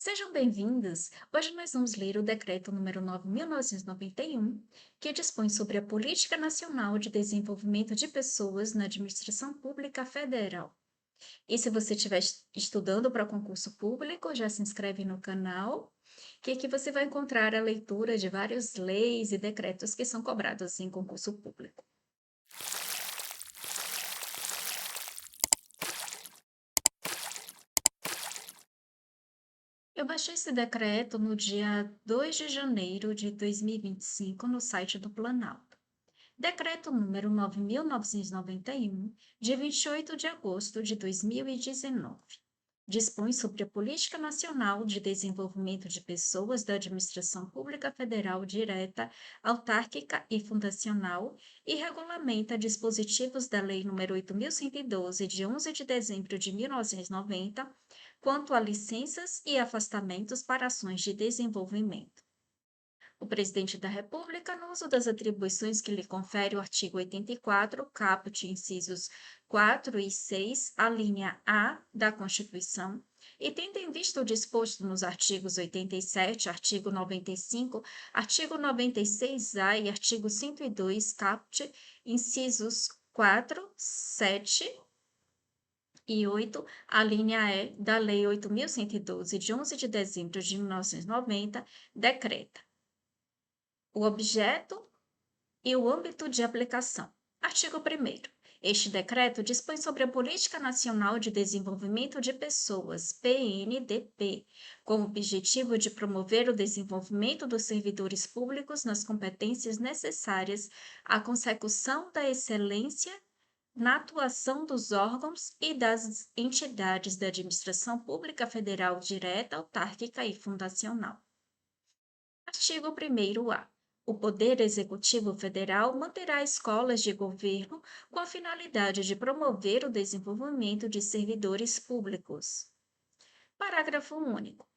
Sejam bem-vindos! Hoje nós vamos ler o Decreto número 9.991, que dispõe sobre a Política Nacional de Desenvolvimento de Pessoas na Administração Pública Federal. E se você estiver estudando para concurso público, já se inscreve no canal, que aqui você vai encontrar a leitura de várias leis e decretos que são cobrados em concurso público. Eu baixei esse decreto no dia 2 de janeiro de 2025 no site do Planalto. Decreto número 9.991, de 28 de agosto de 2019. Dispõe sobre a Política Nacional de Desenvolvimento de Pessoas da Administração Pública Federal Direta, Autárquica e Fundacional e regulamenta dispositivos da Lei nº 8.112, de 11 de dezembro de 1990, quanto a licenças e afastamentos para ações de desenvolvimento. O Presidente da República, no uso das atribuições que lhe confere o artigo 84, caput, incisos 4 e 6, a linha A da Constituição, e tendo em vista o disposto nos artigos 87, artigo 95, artigo 96-A e artigo 102, caput, incisos 4, 7 e 8, a linha E da Lei 8.112, de 11 de dezembro de 1990, decreta o objeto e o âmbito de aplicação. Artigo 1º. Este decreto dispõe sobre a Política Nacional de Desenvolvimento de Pessoas, PNDP, com o objetivo de promover o desenvolvimento dos servidores públicos nas competências necessárias à consecução da excelência na atuação dos órgãos e das entidades da administração pública federal direta, autárquica e fundacional. Artigo 1º-A. O Poder Executivo Federal manterá escolas de governo com a finalidade de promover o desenvolvimento de servidores públicos. Parágrafo único.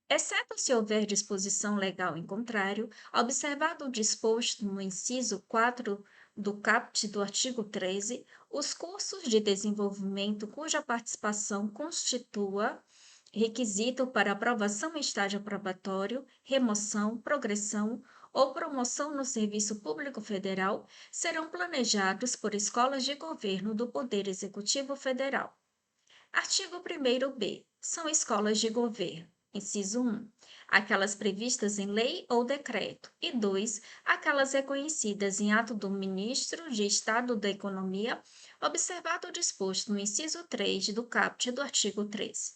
Exceto se houver disposição legal em contrário, observado o disposto no inciso 4 do caput do artigo 13, os cursos de desenvolvimento cuja participação constitua requisito para aprovação em estágio aprobatório, remoção, progressão ou promoção no serviço público federal serão planejados por escolas de governo do Poder Executivo Federal. Artigo 1º-B. São escolas de governo. Inciso 1. Aquelas previstas em lei ou decreto. E 2. Aquelas reconhecidas em ato do Ministro de Estado da Economia, observado o disposto no inciso 3 do caput do artigo 13.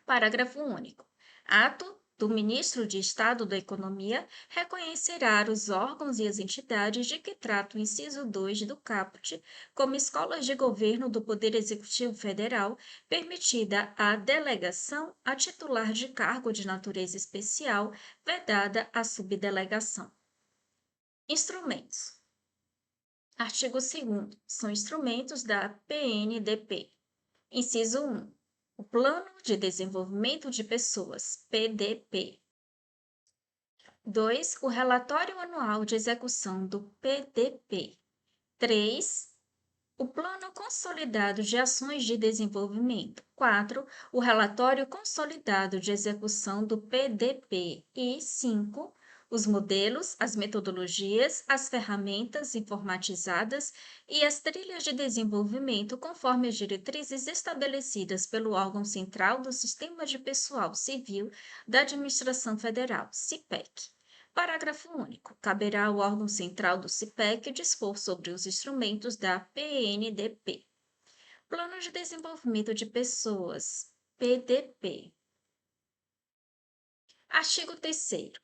Parágrafo único. Ato do Ministro de Estado da Economia reconhecerá os órgãos e as entidades de que trata o inciso 2 do caput como escolas de governo do Poder Executivo Federal, permitida a delegação a titular de cargo de natureza especial, vedada a subdelegação. Instrumentos. Artigo 2º. São instrumentos da PNDP. Inciso 1. O Plano de Desenvolvimento de Pessoas, PDP. 2. O Relatório Anual de Execução do PDP. 3. O Plano Consolidado de Ações de Desenvolvimento. 4. O Relatório Consolidado de Execução do PDP. E 5. Os modelos, as metodologias, as ferramentas informatizadas e as trilhas de desenvolvimento conforme as diretrizes estabelecidas pelo órgão central do Sistema de Pessoal Civil da Administração Federal, CIPEC. Parágrafo único. Caberá ao órgão central do CIPEC dispor sobre os instrumentos da PNDP. Plano de Desenvolvimento de Pessoas, PDP. Artigo 3º.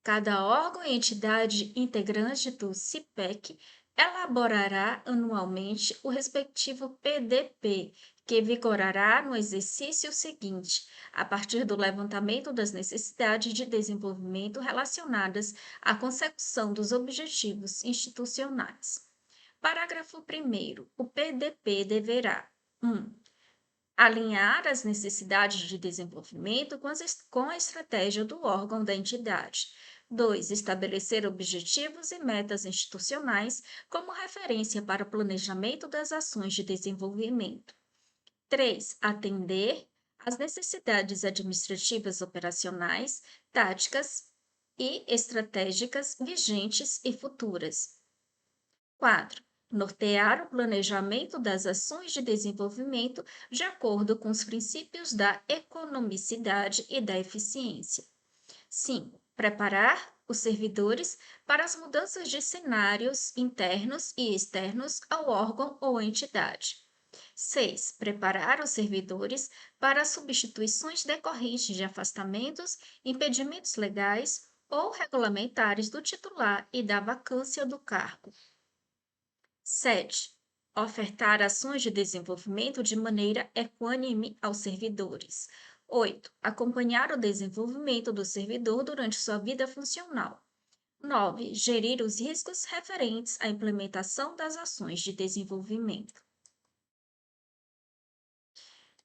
Cada órgão e entidade integrante do CIPEC elaborará anualmente o respectivo PDP, que vigorará no exercício seguinte, a partir do levantamento das necessidades de desenvolvimento relacionadas à consecução dos objetivos institucionais. Parágrafo 1º. O PDP deverá 1. Alinhar as necessidades de desenvolvimento com a estratégia do órgão da entidade. 2. Estabelecer objetivos e metas institucionais como referência para o planejamento das ações de desenvolvimento. 3. Atender as necessidades administrativas operacionais, táticas e estratégicas vigentes e futuras. 4. Nortear o planejamento das ações de desenvolvimento de acordo com os princípios da economicidade e da eficiência. 5. Preparar os servidores para as mudanças de cenários internos e externos ao órgão ou entidade. 6. Preparar os servidores para as substituições decorrentes de afastamentos, impedimentos legais ou regulamentares do titular e da vacância do cargo. 7. Ofertar ações de desenvolvimento de maneira equânime aos servidores. 8. Acompanhar o desenvolvimento do servidor durante sua vida funcional. 9. Gerir os riscos referentes à implementação das ações de desenvolvimento.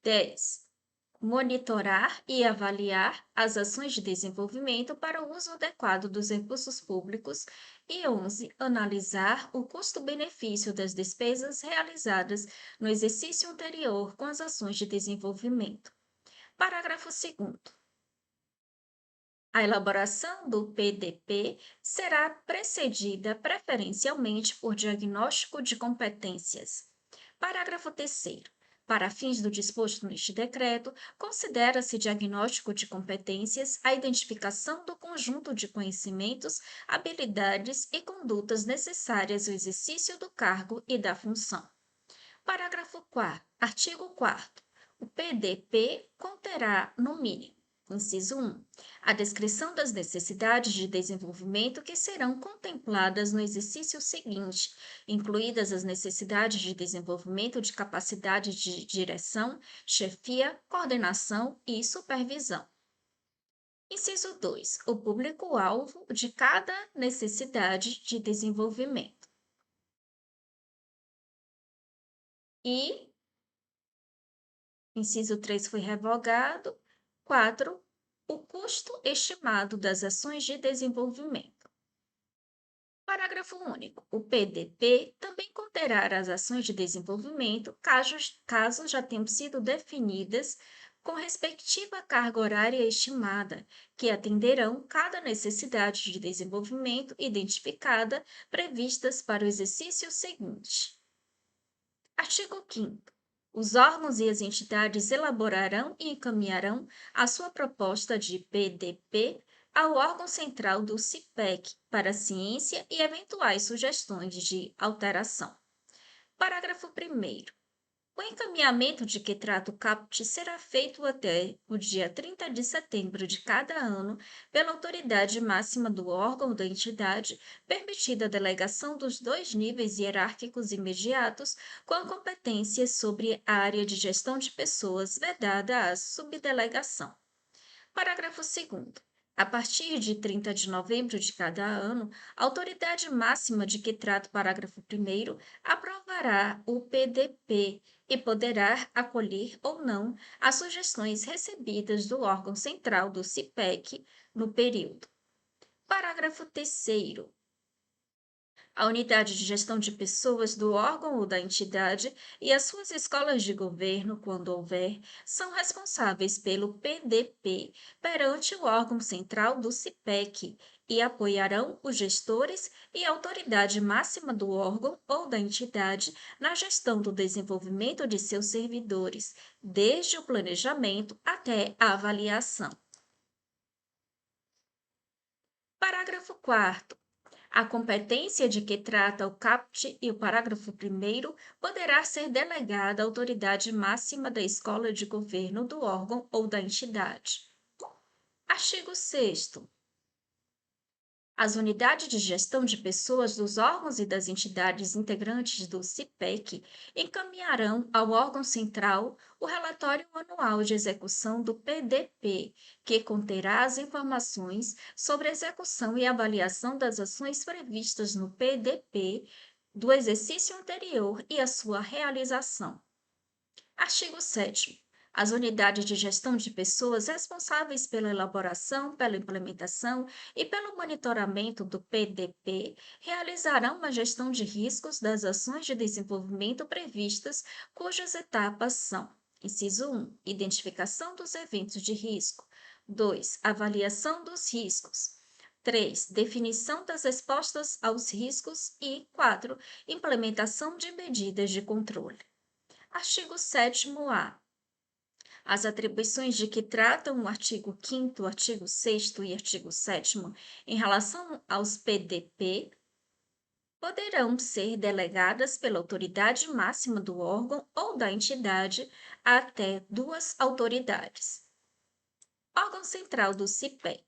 10. Monitorar e avaliar as ações de desenvolvimento para o uso adequado dos recursos públicos. E 11. Analisar o custo-benefício das despesas realizadas no exercício anterior com as ações de desenvolvimento. Parágrafo 2º. A elaboração do PDP será precedida preferencialmente por diagnóstico de competências. Parágrafo 3º. Para fins do disposto neste decreto, considera-se diagnóstico de competências a identificação do conjunto de conhecimentos, habilidades e condutas necessárias ao exercício do cargo e da função. Parágrafo 4º. Artigo 4º. O PDP conterá, no mínimo, inciso 1, a descrição das necessidades de desenvolvimento que serão contempladas no exercício seguinte, incluídas as necessidades de desenvolvimento de capacidade de direção, chefia, coordenação e supervisão. Inciso 2, o público-alvo de cada necessidade de desenvolvimento. E inciso 3 foi revogado. 4. O custo estimado das ações de desenvolvimento. Parágrafo único. O PDP também conterá as ações de desenvolvimento, caso já tenham sido definidas com respectiva carga horária estimada, que atenderão cada necessidade de desenvolvimento identificada, previstas para o exercício seguinte. Artigo 5º. Os órgãos e as entidades elaborarão e encaminharão a sua proposta de PDP ao órgão central do CIPEC para ciência e eventuais sugestões de alteração. Parágrafo 1º. O encaminhamento de que trata o CAPT será feito até o dia 30 de setembro de cada ano pela autoridade máxima do órgão ou da entidade, permitida a delegação dos 2 níveis hierárquicos imediatos, com a competência sobre a área de gestão de pessoas, vedada a subdelegação. Parágrafo 2º. A partir de 30 de novembro de cada ano, a autoridade máxima de que trata o parágrafo 1º aprovará o PDP e poderá acolher ou não as sugestões recebidas do órgão central do CIPEC no período. Parágrafo 3º. A unidade de gestão de pessoas do órgão ou da entidade e as suas escolas de governo, quando houver, são responsáveis pelo PDP perante o órgão central do CIPEC e apoiarão os gestores e a autoridade máxima do órgão ou da entidade na gestão do desenvolvimento de seus servidores, desde o planejamento até a avaliação. Parágrafo 4º. A competência de que trata o CAPT e o parágrafo 1º poderá ser delegada à autoridade máxima da escola de governo do órgão ou da entidade. Artigo 6º. As unidades de gestão de pessoas dos órgãos e das entidades integrantes do CIPEC encaminharão ao órgão central o relatório anual de execução do PDP, que conterá as informações sobre a execução e avaliação das ações previstas no PDP do exercício anterior e a sua realização. Artigo 7º. As unidades de gestão de pessoas responsáveis pela elaboração, pela implementação e pelo monitoramento do PDP realizarão uma gestão de riscos das ações de desenvolvimento previstas, cujas etapas são: Inciso 1. Identificação dos eventos de risco. 2. Avaliação dos riscos. 3. Definição das respostas aos riscos. E 4. Implementação de medidas de controle. Artigo 7º-A. As atribuições de que tratam o artigo 5º, artigo 6º e artigo 7º em relação aos PDP poderão ser delegadas pela autoridade máxima do órgão ou da entidade a até duas autoridades. Órgão Central do CIPEC.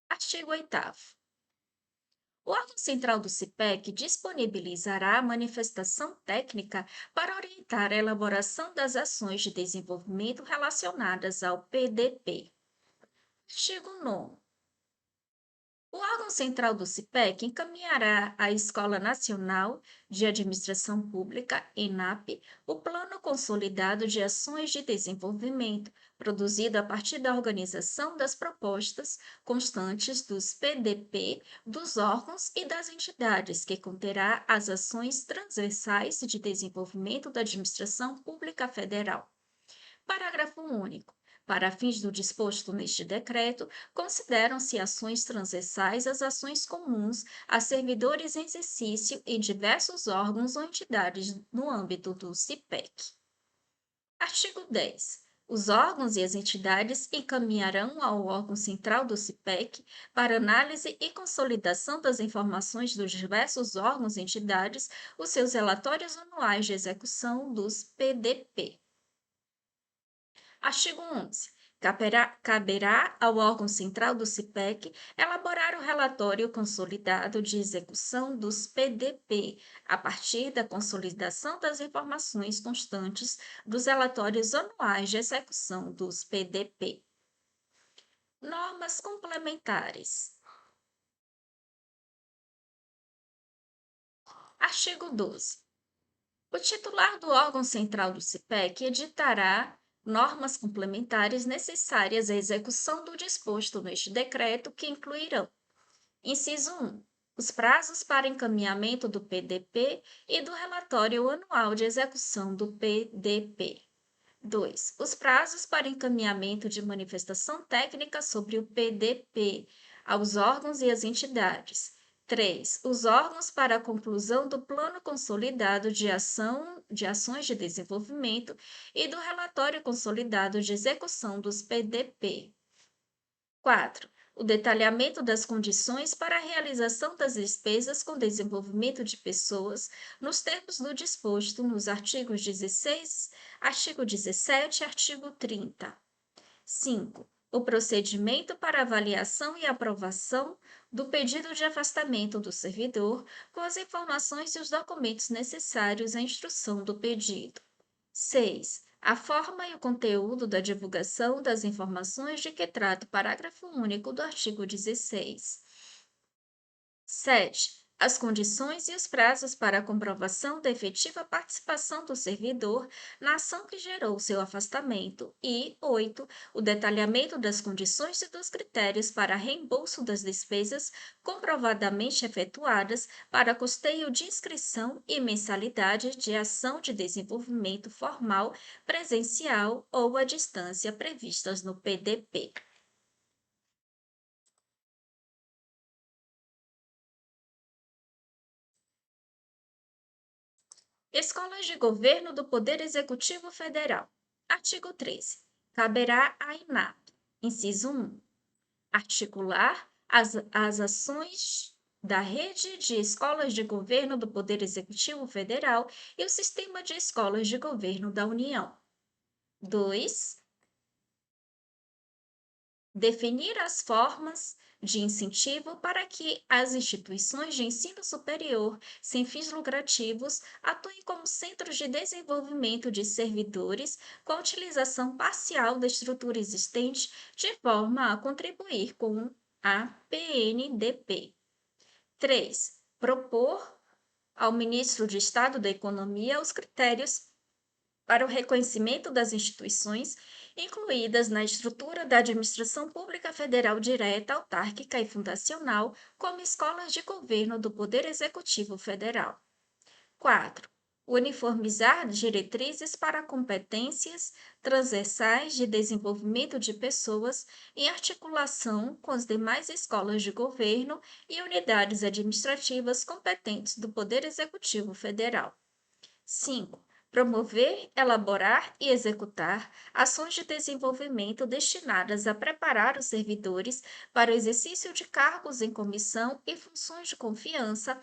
Artigo 8º. O órgão central do CIPEC disponibilizará a manifestação técnica para orientar a elaboração das ações de desenvolvimento relacionadas ao PDP. Artigo 9º. O órgão central do CIPEC encaminhará à Escola Nacional de Administração Pública, ENAP, o Plano Consolidado de Ações de Desenvolvimento, produzido a partir da organização das propostas constantes dos PDP, dos órgãos e das entidades, que conterá as ações transversais de desenvolvimento da administração pública federal. Parágrafo único. Para fins do disposto neste decreto, consideram-se ações transversais as ações comuns a servidores em exercício em diversos órgãos ou entidades no âmbito do CIPEC. Artigo 10. Os órgãos e as entidades encaminharão ao órgão central do CIPEC para análise e consolidação das informações dos diversos órgãos e entidades os seus relatórios anuais de execução dos PDP. Artigo 11. Caberá ao órgão central do CIPEC elaborar o relatório consolidado de execução dos PDP, a partir da consolidação das informações constantes dos relatórios anuais de execução dos PDP. Normas complementares. Artigo 12. O titular do órgão central do CIPEC editará normas complementares necessárias à execução do disposto neste decreto, que incluirão: inciso 1. Os prazos para encaminhamento do PDP e do relatório anual de execução do PDP. 2. Os prazos para encaminhamento de manifestação técnica sobre o PDP aos órgãos e às entidades. 3. Os órgãos para a conclusão do Plano Consolidado de Ações de Desenvolvimento e do Relatório Consolidado de Execução dos PDP. 4. O detalhamento das condições para a realização das despesas com desenvolvimento de pessoas, nos termos do disposto nos artigos 16, artigo 17 e artigo 30. 5. O procedimento para avaliação e aprovação do pedido de afastamento do servidor, com as informações e os documentos necessários à instrução do pedido. 6. A forma e o conteúdo da divulgação das informações de que trata o parágrafo único do artigo 16. 7. As condições e os prazos para a comprovação da efetiva participação do servidor na ação que gerou seu afastamento. E 8. O detalhamento das condições e dos critérios para reembolso das despesas comprovadamente efetuadas para custeio de inscrição e mensalidade de ação de desenvolvimento formal, presencial ou à distância previstas no PDP. Escolas de Governo do Poder Executivo Federal. Artigo 13. Caberá à INAP, inciso 1, articular as ações da rede de escolas de governo do Poder Executivo Federal e o sistema de escolas de governo da União. 2. Definir as formas de incentivo para que as instituições de ensino superior sem fins lucrativos atuem como centros de desenvolvimento de servidores com a utilização parcial da estrutura existente, de forma a contribuir com a PNDP. 3. Propor ao ministro de Estado da Economia os critérios para o reconhecimento das instituições incluídas na estrutura da administração pública federal direta, autárquica e fundacional, como escolas de governo do Poder Executivo Federal. 4. uniformizar diretrizes para competências transversais de desenvolvimento de pessoas em articulação com as demais escolas de governo e unidades administrativas competentes do Poder Executivo Federal. 5. Promover, elaborar e executar ações de desenvolvimento destinadas a preparar os servidores para o exercício de cargos em comissão e funções de confiança,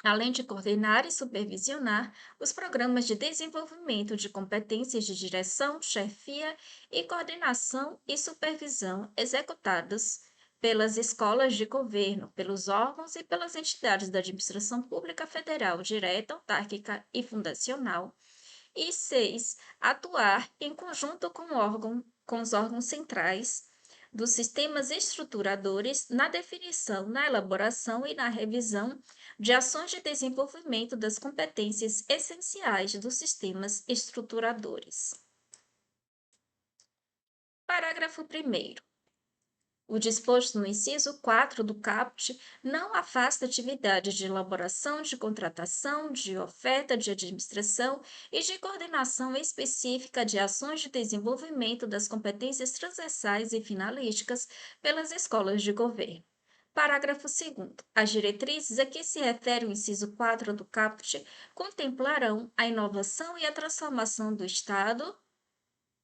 além de coordenar e supervisionar os programas de desenvolvimento de competências de direção, chefia e coordenação e supervisão executados pelas escolas de governo, pelos órgãos e pelas entidades da administração pública federal, direta, autárquica e fundacional. E 6. Atuar em conjunto com os órgãos centrais dos sistemas estruturadores na definição, na elaboração e na revisão de ações de desenvolvimento das competências essenciais dos sistemas estruturadores. Parágrafo 1º. O disposto no inciso 4 do caput não afasta atividades de elaboração, de contratação, de oferta, de administração e de coordenação específica de ações de desenvolvimento das competências transversais e finalísticas pelas escolas de governo. Parágrafo 2º. As diretrizes a que se refere o inciso 4 do caput contemplarão a inovação e a transformação do Estado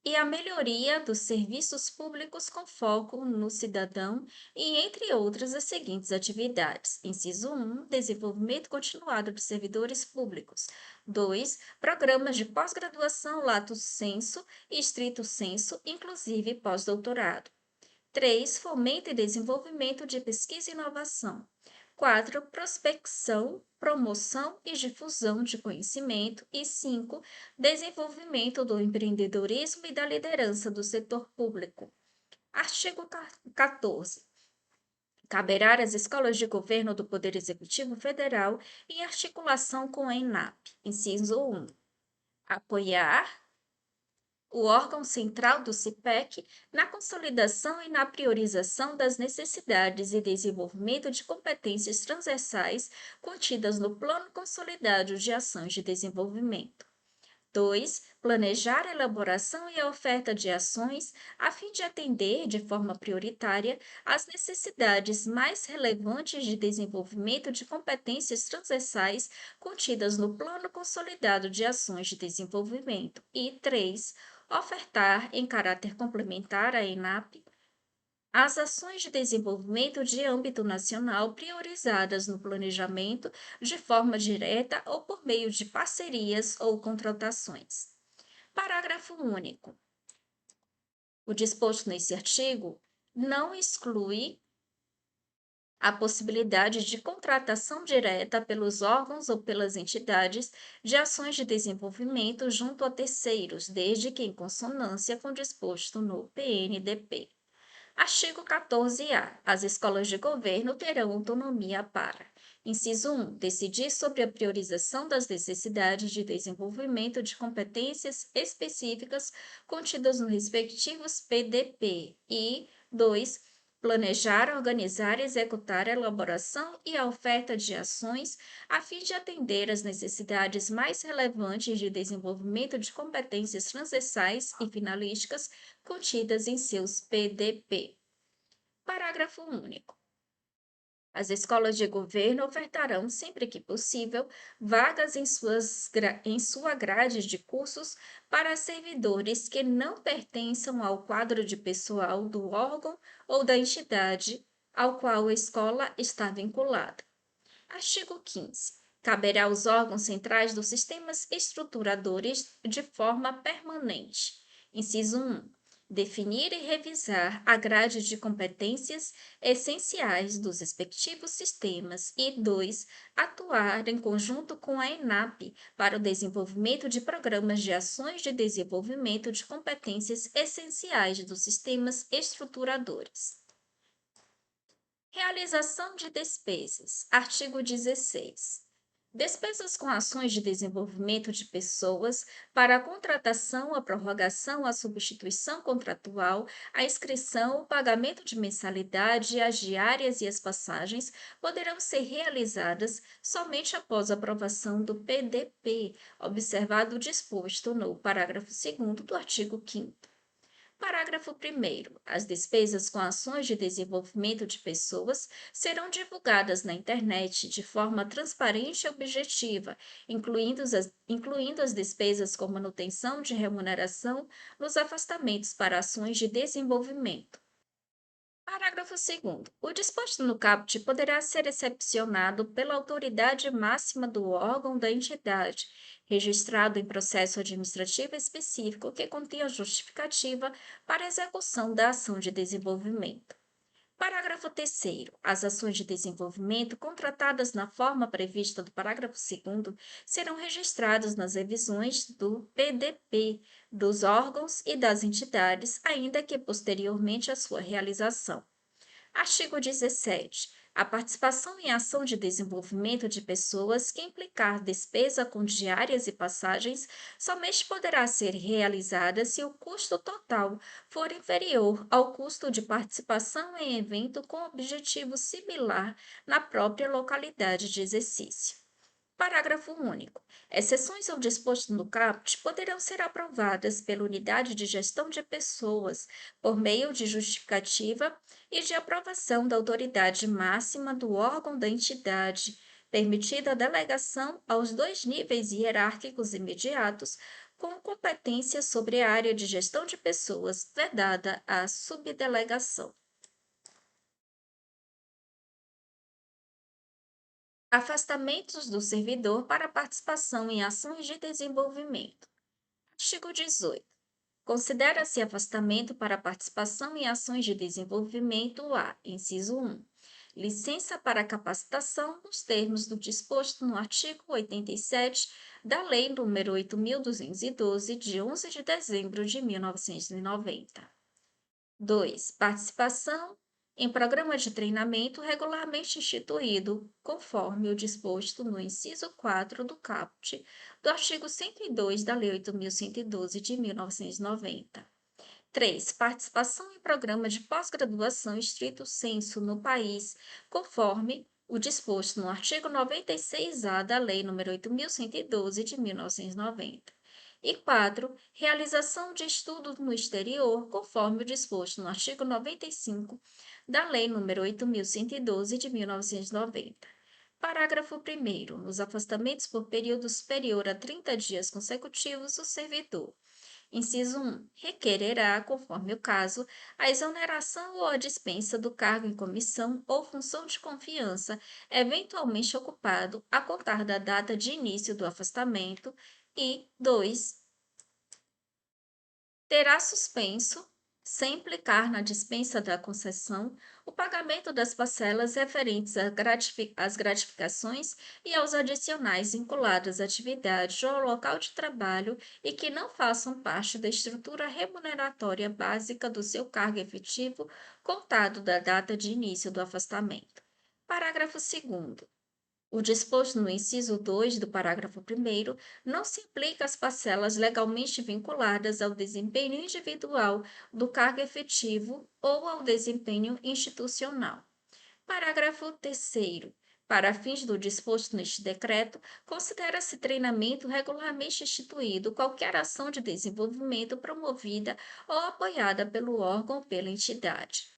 e a melhoria dos serviços públicos com foco no cidadão e, entre outras, as seguintes atividades. Inciso 1, desenvolvimento continuado de servidores públicos. 2, programas de pós-graduação lato sensu e estrito sensu, inclusive pós-doutorado. 3, fomento e desenvolvimento de pesquisa e inovação. 4, prospecção, promoção e difusão de conhecimento. E 5, desenvolvimento do empreendedorismo e da liderança do setor público. Artigo 14. Caberá às escolas de governo do Poder Executivo Federal, em articulação com a ENAP, inciso 1, apoiar o órgão central do CIPEC na consolidação e na priorização das necessidades e desenvolvimento de competências transversais contidas no Plano Consolidado de Ações de Desenvolvimento. 2. Planejar a elaboração e a oferta de ações a fim de atender de forma prioritária as necessidades mais relevantes de desenvolvimento de competências transversais contidas no Plano Consolidado de Ações de Desenvolvimento. E 3. Ofertar, em caráter complementar à ENAP, as ações de desenvolvimento de âmbito nacional priorizadas no planejamento de forma direta ou por meio de parcerias ou contratações. Parágrafo único. O disposto nesse artigo não exclui a possibilidade de contratação direta pelos órgãos ou pelas entidades de ações de desenvolvimento junto a terceiros, desde que em consonância com o disposto no PNDP. Artigo 14-A. As escolas de governo terão autonomia para: inciso 1, decidir sobre a priorização das necessidades de desenvolvimento de competências específicas contidas nos respectivos PDP. E 2, planejar, organizar, executar a elaboração e a oferta de ações a fim de atender às necessidades mais relevantes de desenvolvimento de competências transversais e finalísticas contidas em seus PDP. Parágrafo único. As escolas de governo ofertarão, sempre que possível, vagas em sua grade de cursos para servidores que não pertençam ao quadro de pessoal do órgão ou da entidade ao qual a escola está vinculada. Artigo 15. Caberá aos órgãos centrais dos sistemas estruturadores de forma permanente. Inciso 1. Definir e revisar a grade de competências essenciais dos respectivos sistemas. E 2. Atuar em conjunto com a ENAP para o desenvolvimento de programas de ações de desenvolvimento de competências essenciais dos sistemas estruturadores. Realização de despesas. Artigo 16. Despesas com ações de desenvolvimento de pessoas para a contratação, a prorrogação, a substituição contratual, a inscrição, o pagamento de mensalidade, as diárias e as passagens poderão ser realizadas somente após a aprovação do PDP, observado o disposto no parágrafo 2º do artigo 5º. Parágrafo 1º. As despesas com ações de desenvolvimento de pessoas serão divulgadas na internet de forma transparente e objetiva, incluindo as despesas com manutenção de remuneração nos afastamentos para ações de desenvolvimento. Parágrafo 2º. O disposto no caput poderá ser excepcionado pela autoridade máxima do órgão da entidade, registrado em processo administrativo específico que contenha justificativa para execução da ação de desenvolvimento. Parágrafo 3º. As ações de desenvolvimento contratadas na forma prevista do parágrafo 2º serão registradas nas revisões do PDP dos órgãos e das entidades, ainda que posteriormente à sua realização. Artigo 17. A participação em ação de desenvolvimento de pessoas que implicar despesa com diárias e passagens somente poderá ser realizada se o custo total for inferior ao custo de participação em evento com objetivo similar na própria localidade de exercício. Parágrafo único. Exceções ao disposto no caput poderão ser aprovadas pela unidade de gestão de pessoas por meio de justificativa e de aprovação da autoridade máxima do órgão da entidade, permitida a delegação aos dois níveis hierárquicos imediatos, com competência sobre a área de gestão de pessoas, vedada a subdelegação. Afastamentos do servidor para participação em ações de desenvolvimento. Artigo 18. Considera-se afastamento para participação em ações de desenvolvimento a, inciso 1, licença para capacitação nos termos do disposto no artigo 87 da Lei nº 8.212, de 11 de dezembro de 1990. 2. Participação em programa de treinamento regularmente instituído, conforme o disposto no inciso 4 do caput do artigo 102 da Lei 8.112 de 1990. 3. Participação em programa de pós-graduação estrito sensu no país, conforme o disposto no artigo 96-A da Lei nº 8.112 de 1990. E 4. Realização de estudos no exterior, conforme o disposto no artigo 95 da Lei nº 8.112 de 1990. Parágrafo 1º. Nos afastamentos por período superior a 30 dias consecutivos, o servidor: Inciso 1. Requererá, conforme o caso, a exoneração ou a dispensa do cargo em comissão ou função de confiança, eventualmente ocupado, a contar da data de início do afastamento. E 2. Terá suspenso, sem implicar na dispensa da concessão, o pagamento das parcelas referentes às gratificações e aos adicionais vinculados à atividade ou ao local de trabalho e que não façam parte da estrutura remuneratória básica do seu cargo efetivo, contado da data de início do afastamento. Parágrafo 2º. O disposto no inciso 2 do parágrafo 1º não se aplica às parcelas legalmente vinculadas ao desempenho individual do cargo efetivo ou ao desempenho institucional. Parágrafo 3º. Para fins do disposto neste decreto, considera-se treinamento regularmente instituído qualquer ação de desenvolvimento promovida ou apoiada pelo órgão ou pela entidade.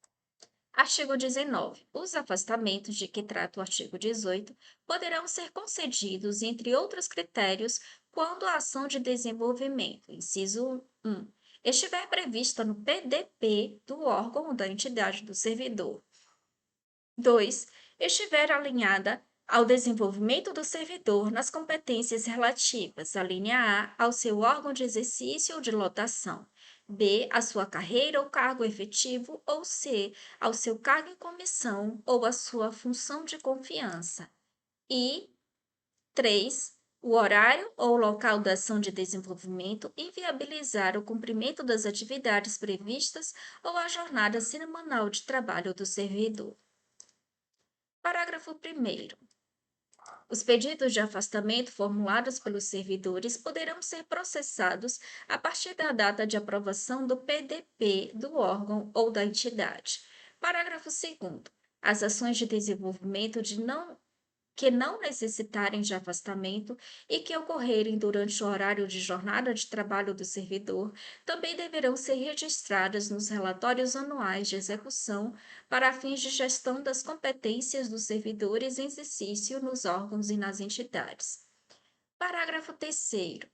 Artigo 19. Os afastamentos de que trata o artigo 18 poderão ser concedidos, entre outros critérios, quando a ação de desenvolvimento, inciso 1, estiver prevista no PDP do órgão ou da entidade do servidor. 2. Estiver alinhada ao desenvolvimento do servidor nas competências relativas, a linha A, ao seu órgão de exercício ou de lotação, B, à sua carreira ou cargo efetivo, ou C, ao seu cargo em comissão ou à sua função de confiança. E 3. O horário ou local da ação de desenvolvimento inviabilizar o cumprimento das atividades previstas ou a jornada semanal de trabalho do servidor. Parágrafo 1º. Os pedidos de afastamento formulados pelos servidores poderão ser processados a partir da data de aprovação do PDP do órgão ou da entidade. Parágrafo 2º. As ações de desenvolvimento que não necessitarem de afastamento e que ocorrerem durante o horário de jornada de trabalho do servidor também deverão ser registradas nos relatórios anuais de execução para fins de gestão das competências dos servidores em exercício nos órgãos e nas entidades. Parágrafo 3º.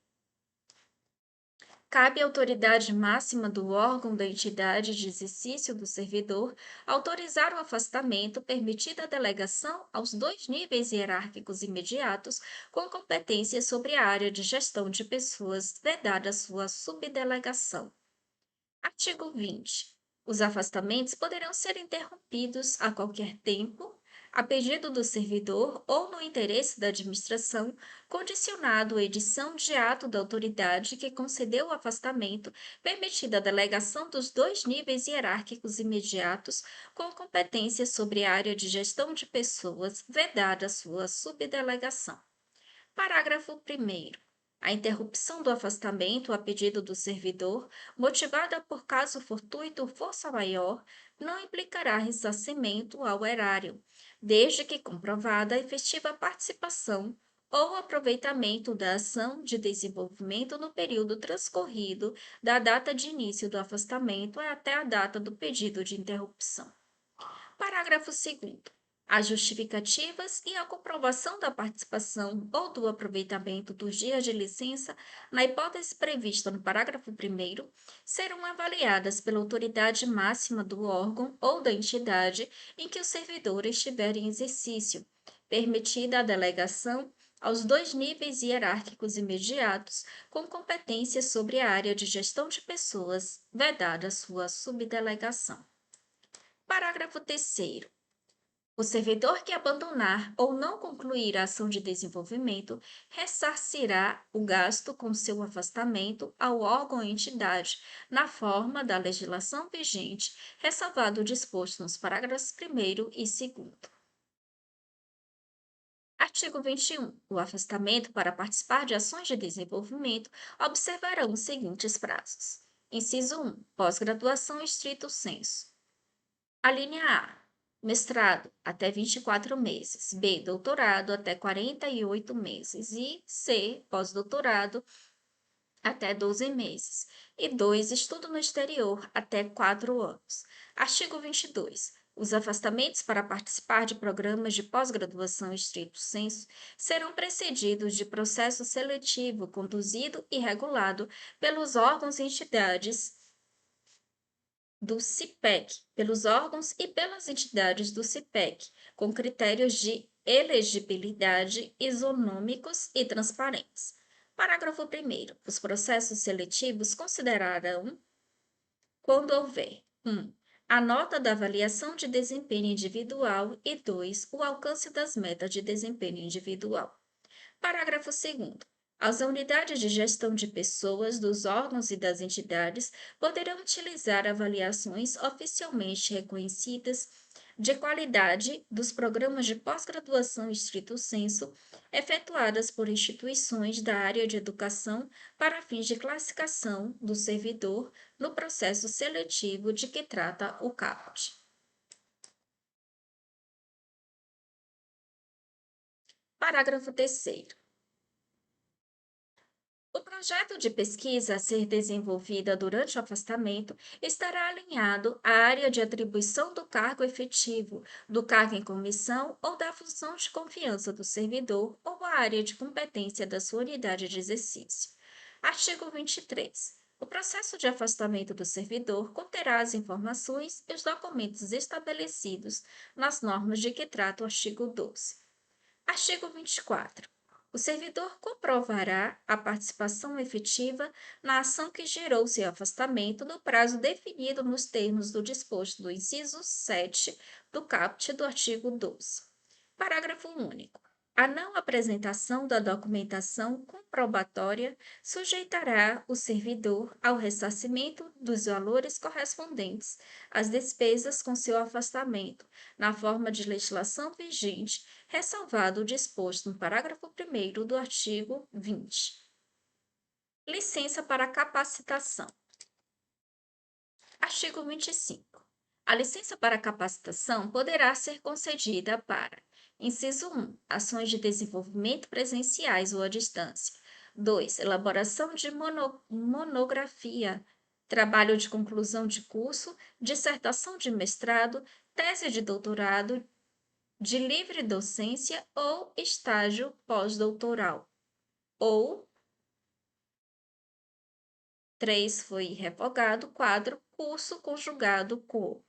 Cabe à autoridade máxima do órgão da entidade de exercício do servidor autorizar o afastamento, permitida a delegação aos dois níveis hierárquicos imediatos com competência sobre a área de gestão de pessoas, vedada sua subdelegação. Artigo 20. Os afastamentos poderão ser interrompidos a qualquer tempo, a pedido do servidor ou no interesse da administração, condicionado à edição de ato da autoridade que concedeu o afastamento, permitida a delegação dos dois níveis hierárquicos imediatos com competência sobre a área de gestão de pessoas, vedada sua subdelegação. Parágrafo 1º. A interrupção do afastamento a pedido do servidor, motivada por caso fortuito ou força maior, não implicará ressarcimento ao erário, desde que comprovada a efetiva participação ou aproveitamento da ação de desenvolvimento no período transcorrido da data de início do afastamento até a data do pedido de interrupção. Parágrafo 2º. As justificativas e a comprovação da participação ou do aproveitamento dos dias de licença, na hipótese prevista no parágrafo 1º, serão avaliadas pela autoridade máxima do órgão ou da entidade em que o servidor estiver em exercício, permitida a delegação aos dois níveis hierárquicos imediatos com competência sobre a área de gestão de pessoas, vedada sua subdelegação. Parágrafo 3º. O servidor que abandonar ou não concluir a ação de desenvolvimento ressarcirá o gasto com seu afastamento ao órgão ou entidade, na forma da legislação vigente, ressalvado o disposto nos parágrafos 1º e 2º. Artigo 21. O afastamento para participar de ações de desenvolvimento observarão os seguintes prazos. Inciso 1. Pós-graduação estrito sensu. A linha A. Mestrado, até 24 meses. B. Doutorado, até 48 meses. E C. Pós-doutorado, até 12 meses. E 2. Estudo no exterior, até 4 anos. Artigo 22. Os afastamentos para participar de programas de pós-graduação estrito sensu serão precedidos de processo seletivo conduzido e regulado pelos órgãos e entidades do CIPEC, pelos órgãos e pelas entidades do CIPEC, com critérios de elegibilidade isonômicos e transparentes. Parágrafo 1º. Os processos seletivos considerarão, quando houver, 1. A nota da avaliação de desempenho individual e 2. O alcance das metas de desempenho individual. Parágrafo 2º. As unidades de gestão de pessoas dos órgãos e das entidades poderão utilizar avaliações oficialmente reconhecidas de qualidade dos programas de pós-graduação estrito sensu efetuadas por instituições da área de educação para fins de classificação do servidor no processo seletivo de que trata o caput. Parágrafo 3º. O projeto de pesquisa a ser desenvolvida durante o afastamento estará alinhado à área de atribuição do cargo efetivo, do cargo em comissão ou da função de confiança do servidor ou à área de competência da sua unidade de exercício. Artigo 23. O processo de afastamento do servidor conterá as informações e os documentos estabelecidos nas normas de que trata o artigo 12. Artigo 24. O servidor comprovará a participação efetiva na ação que gerou seu afastamento no prazo definido nos termos do disposto do inciso 7 do caput do artigo 12. Parágrafo único. A não apresentação da documentação comprobatória sujeitará o servidor ao ressarcimento dos valores correspondentes às despesas com seu afastamento, na forma de legislação vigente, ressalvado o disposto no parágrafo 1º do artigo 20. Licença para capacitação. Artigo 25. A licença para capacitação poderá ser concedida para: inciso 1, ações de desenvolvimento presenciais ou à distância. 2, elaboração de monografia, trabalho de conclusão de curso, dissertação de mestrado, tese de doutorado, de livre docência ou estágio pós-doutoral. Ou 3 foi revogado, 4, curso conjugado com.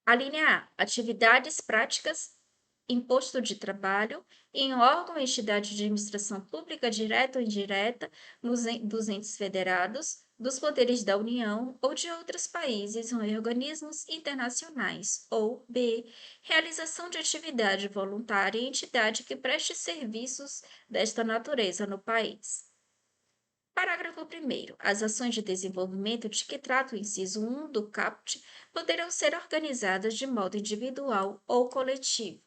A linha A, atividades práticas, imposto de trabalho, em órgão ou entidade de administração pública direta ou indireta, dos entes federados, dos poderes da União ou de outros países ou organismos internacionais. Ou B, realização de atividade voluntária em entidade que preste serviços desta natureza no país. Parágrafo 1º. As ações de desenvolvimento de que trata o inciso 1 do caput poderão ser organizadas de modo individual ou coletivo.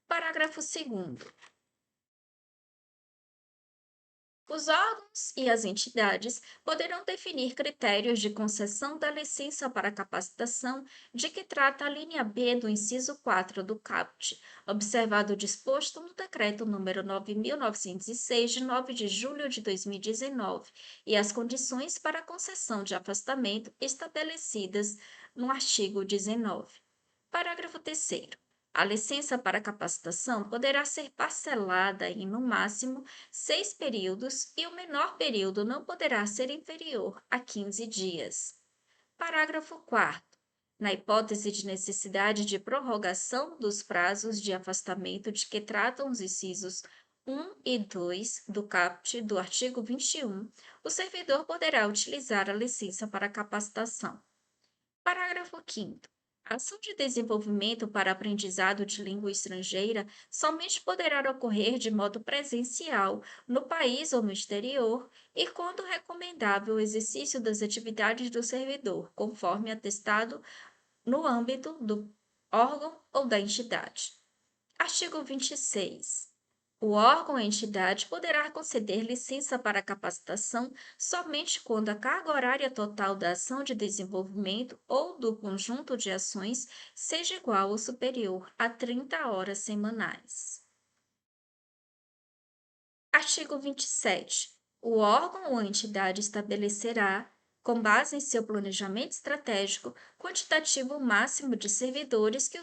Parágrafo 2º. Os órgãos e as entidades poderão definir critérios de concessão da licença para capacitação de que trata a linha B do inciso 4 do caput, observado o disposto no Decreto nº 9.906, de 9 de julho de 2019, e as condições para a concessão de afastamento estabelecidas no artigo 19. Parágrafo 3º. A licença para capacitação poderá ser parcelada em, no máximo, 6 períodos e o menor período não poderá ser inferior a 15 dias. Parágrafo 4º. Na hipótese de necessidade de prorrogação dos prazos de afastamento de que tratam os incisos 1 e 2 do caput do artigo 21, o servidor poderá utilizar a licença para capacitação. Parágrafo 5º. A ação de desenvolvimento para aprendizado de língua estrangeira somente poderá ocorrer de modo presencial no país ou no exterior e, quando recomendável, o exercício das atividades do servidor, conforme atestado no âmbito do órgão ou da entidade. Artigo 26. O órgão ou entidade poderá conceder licença para capacitação somente quando a carga horária total da ação de desenvolvimento ou do conjunto de ações seja igual ou superior a 30 horas semanais. Artigo 27. O órgão ou entidade estabelecerá, com base em seu planejamento estratégico, quantitativo máximo de servidores que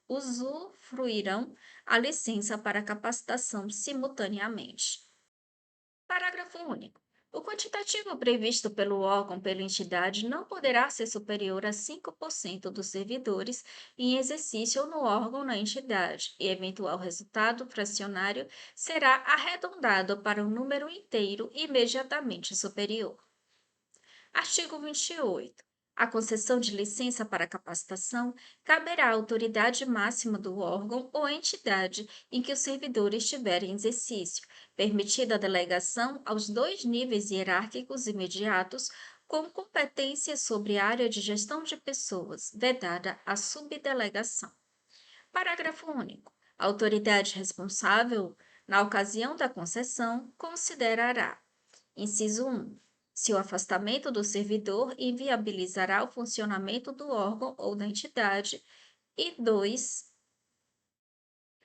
usufruirão a licença para capacitação simultaneamente. Parágrafo único. O quantitativo previsto pelo órgão ou pela entidade não poderá ser superior a 5% dos servidores em exercício no órgão ou na entidade, e eventual resultado fracionário será arredondado para um número inteiro imediatamente superior. Artigo 28. A concessão de licença para capacitação caberá à autoridade máxima do órgão ou entidade em que o servidor estiver em exercício, permitida a delegação aos 2 níveis hierárquicos imediatos com competência sobre a área de gestão de pessoas, vedada a subdelegação. Parágrafo único. A autoridade responsável, na ocasião da concessão, considerará: inciso 1. Se o afastamento do servidor inviabilizará o funcionamento do órgão ou da entidade. E 2.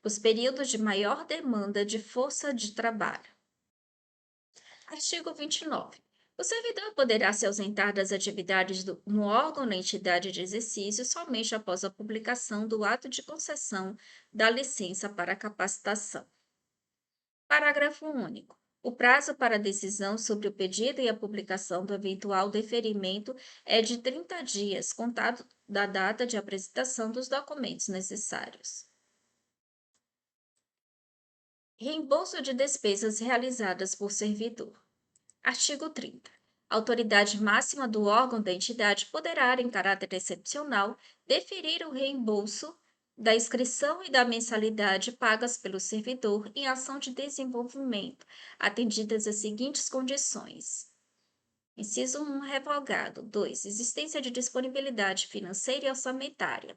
Os períodos de maior demanda de força de trabalho. Artigo 29. O servidor poderá se ausentar das atividades no órgão ou na entidade de exercício somente após a publicação do ato de concessão da licença para capacitação. Parágrafo único. O prazo para decisão sobre o pedido e a publicação do eventual deferimento é de 30 dias, contado da data de apresentação dos documentos necessários. Reembolso de despesas realizadas por servidor. Artigo 30. A autoridade máxima do órgão da entidade poderá, em caráter excepcional, deferir o reembolso da inscrição e da mensalidade pagas pelo servidor em ação de desenvolvimento, atendidas as seguintes condições. Inciso 1, revogado. 2, existência de disponibilidade financeira e orçamentária.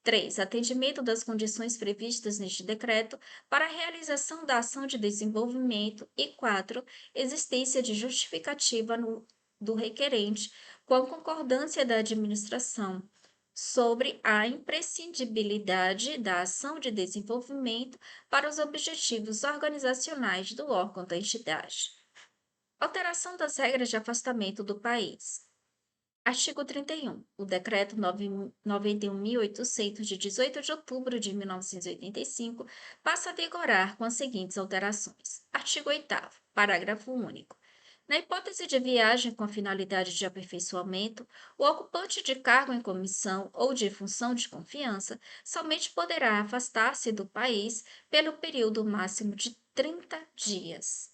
3, atendimento das condições previstas neste decreto para a realização da ação de desenvolvimento. E 4, existência de justificativa do requerente com a concordância da administração sobre a imprescindibilidade da ação de desenvolvimento para os objetivos organizacionais do órgão da entidade. Alteração das regras de afastamento do país. Artigo 31. O Decreto 91.800, de 18 de outubro de 1985, passa a vigorar com as seguintes alterações. Artigo 8º. Parágrafo único. Na hipótese de viagem com a finalidade de aperfeiçoamento, o ocupante de cargo em comissão ou de função de confiança somente poderá afastar-se do país pelo período máximo de 30 dias.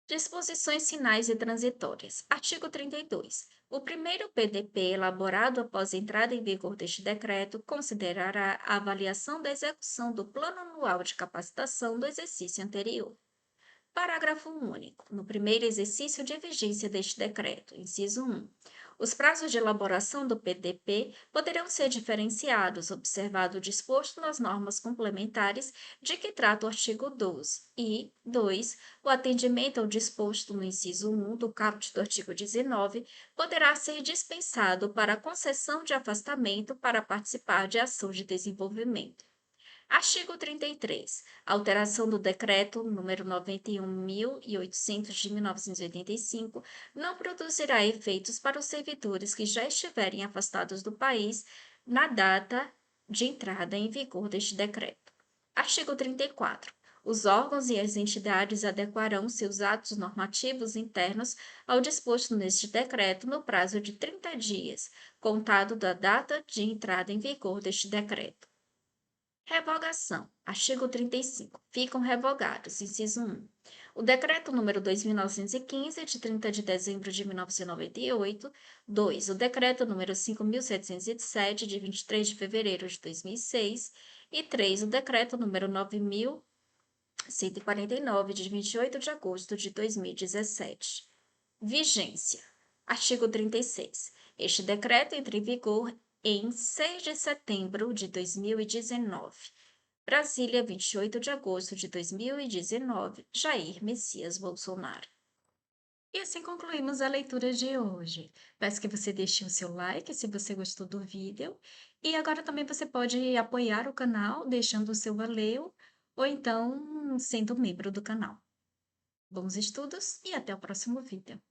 Disposições finais e transitórias. Artigo 32. O primeiro PDP elaborado após a entrada em vigor deste decreto considerará a avaliação da execução do Plano Anual de Capacitação do exercício anterior. Parágrafo único. No primeiro exercício de vigência deste decreto, inciso 1, os prazos de elaboração do PDP poderão ser diferenciados, observado o disposto nas normas complementares de que trata o artigo 12, e 2, o atendimento ao disposto no inciso 1 do caput do artigo 19 poderá ser dispensado para a concessão de afastamento para participar de ação de desenvolvimento. Artigo 33. Alteração do Decreto nº 91.800 de 1985 não produzirá efeitos para os servidores que já estiverem afastados do país na data de entrada em vigor deste decreto. Artigo 34. Os órgãos e as entidades adequarão seus atos normativos internos ao disposto neste decreto no prazo de 30 dias, contado da data de entrada em vigor deste decreto. Revogação. Artigo 35. Ficam revogados. Inciso 1. O Decreto nº 2.915, de 30 de dezembro de 1998. 2. O Decreto nº 5.707, de 23 de fevereiro de 2006. E 3. O Decreto nº 9.149, de 28 de agosto de 2017. Vigência. Artigo 36. Este decreto entra em vigor em 6 de setembro de 2019. Brasília, 28 de agosto de 2019. Jair Messias Bolsonaro. E assim concluímos a leitura de hoje. Peço que você deixe o seu like se você gostou do vídeo. E agora também você pode apoiar o canal deixando o seu valeu ou então sendo membro do canal. Bons estudos e até o próximo vídeo.